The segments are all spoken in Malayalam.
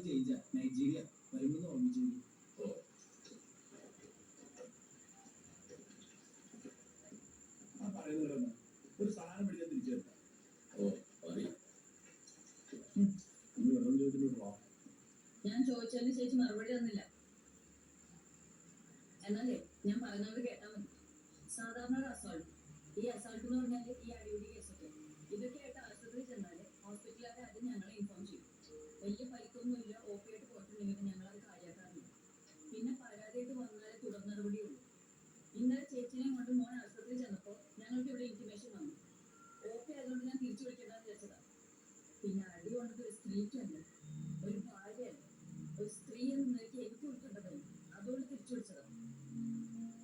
ചേഞ്ചാ നൈജീരിയ വരുമെന്ന് ഓർമ്മിച്ചു. ഓ ആ പറയുന്നവരൊന്ന് ഒരു സാധനം പിടിക്കാൻ തിരിച്ചു തരണ്ട. ഓ അറിയാം. വെള്ളം ചോദിച്ചിട്ടുണ്ടോ? ഞാൻ ചോദിച്ചതിന് ചേച്ചി മറുപടി തന്നില്ല. എന്നാലേ ഞാൻ പറയുന്നത് കേട്ടാൽ മതി. സാധാരണ ഒരു അസാൾട്ട്, ഈ അസാൾട്ട് എന്ന് പറഞ്ഞാല് ഈ അടിപിടി കേസൊക്കെ ഇതൊക്കെ ആയിട്ട് ആശുപത്രിയിൽ ചെന്നാല് ഹോസ്പിറ്റലുകാരെ ആദ്യം ഞങ്ങളെ ഇൻഫോം ചെയ്യും. വലിയ പരിക്കൊന്നുമില്ല, ഓക്കെ ആയിട്ട് പോയിട്ടുണ്ടെങ്കിൽ ഞങ്ങളത് കാര്യമാക്കാറില്ല. പിന്നെ പരാതിയായിട്ട് വന്നാലേ തുടർ നടപടിയുള്ളൂ. ഇന്നലെ ചേച്ചിനെയും കൊണ്ട് മോൻ ആശുപത്രിയിൽ ചെന്നപ്പോൾ ഞങ്ങൾക്ക് ഇവിടെ ഇന്റിമേഷൻ വന്നു. ഓക്കെ ആയതുകൊണ്ട് ഞാൻ തിരിച്ചു വിളിക്കേണ്ടെന്ന് വിചാരിച്ചതാ. പിന്നെ അടി കൊണ്ടത് ഒരു സ്ത്രീക്കല്ല, ഒരു ഭാര്യയല്ല, ഒരു സ്ത്രീ എന്ന നിലയ്ക്ക് എനിക്ക് ഉൾക്കൊണ്ടതല്ല. അതുകൊണ്ട് തിരിച്ചു വിളിച്ചതാ.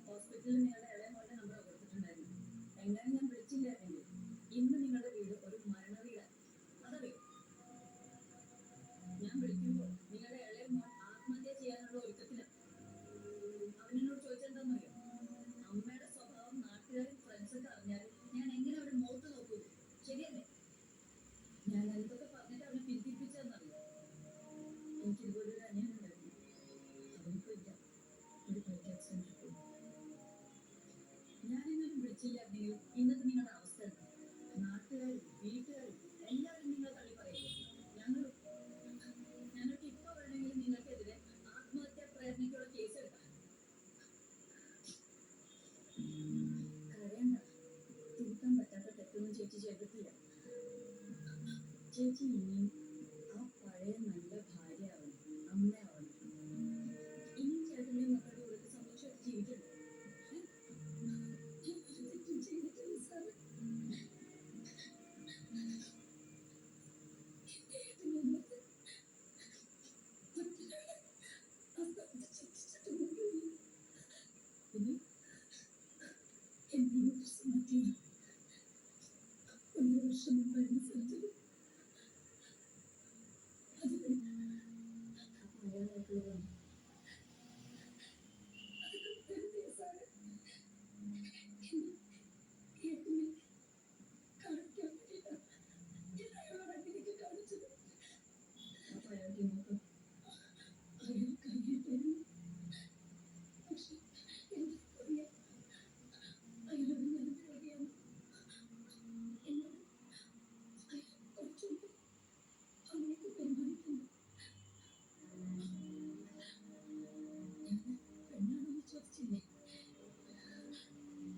ഹോസ്പിറ്റലിൽ നിങ്ങളുടെ ഇളയ മോന്റെ നമ്പർ കൊടുത്തിട്ടുണ്ടായിരുന്നു. എങ്ങനെ ഞാൻ വിളിച്ചില്ലായിരുന്നെങ്കിൽ ഇന്ന് നിങ്ങളുടെ വീട് ഒരു മരണ വീടാണ്. അതറിയോ? ഞാൻ വിളിക്കുമ്പോൾ നിങ്ങളുടെ ഇളയ മോൻ ആത്മഹത്യ ചെയ്യാനുള്ള ഒരുക്കത്തിലാണ്. അവനോട് ചോദിച്ചെന്താന്നറിയോ? അമ്മയുടെ സ്വഭാവം നാട്ടുകാരും ഫ്രണ്ട്സൊക്കെ അറിഞ്ഞാൽ ഞാൻ എങ്ങനെ അവരുടെ മുഖത്ത് നോക്കൂ? ശരിയല്ലേ? ഞാൻ എന്തൊക്കെ പറഞ്ഞിട്ട് അവനെ പിന്തിരിപ്പിച്ചതെന്നറിയോ? എനിക്കിതുപോലെ ഒരു അനിയനുണ്ടായിരുന്നു. അവനിപ്പോ ഇല്ല, ഒരു ബൈക്ക് ആക്സിഡന്റ്. ഞാനിന്നൊന്നും വിളിച്ചില്ലായിരുന്നെങ്കിൽ ഇന്നത്തെ നിങ്ങളുടെ അവസ്ഥ എന്താ? നാട്ടുകാരും വീട്ടുകാരും എല്ലാവരും നിങ്ങളെ തള്ളി പറയില്ലേ? ഞങ്ങൾക്ക് ഇപ്പൊ വേണമെങ്കിൽ നിങ്ങൾക്കെതിരെ ആത്മഹത്യാ പ്രയത്നത്തിലുള്ള കേസ് എടുക്കാം. കരയണ്ട, തിരുത്താൻ പറ്റാത്ത തെറ്റൊന്നും ചേച്ചി ചെയ്തിട്ടില്ല. ചേച്ചി ഇനിയും ആ പഴയ നല്ല ഭാര്യ ആവണം, അമ്മയാവണം. ഇനിയും ചേട്ടനെയും മക്കളുടെ കൂടെ സന്തോഷമായിട്ട് ജീവിക്കണം. ഒരു വർഷം മുമ്പായിരുന്നു സർജറി. അത് അയാളായിട്ടുള്ള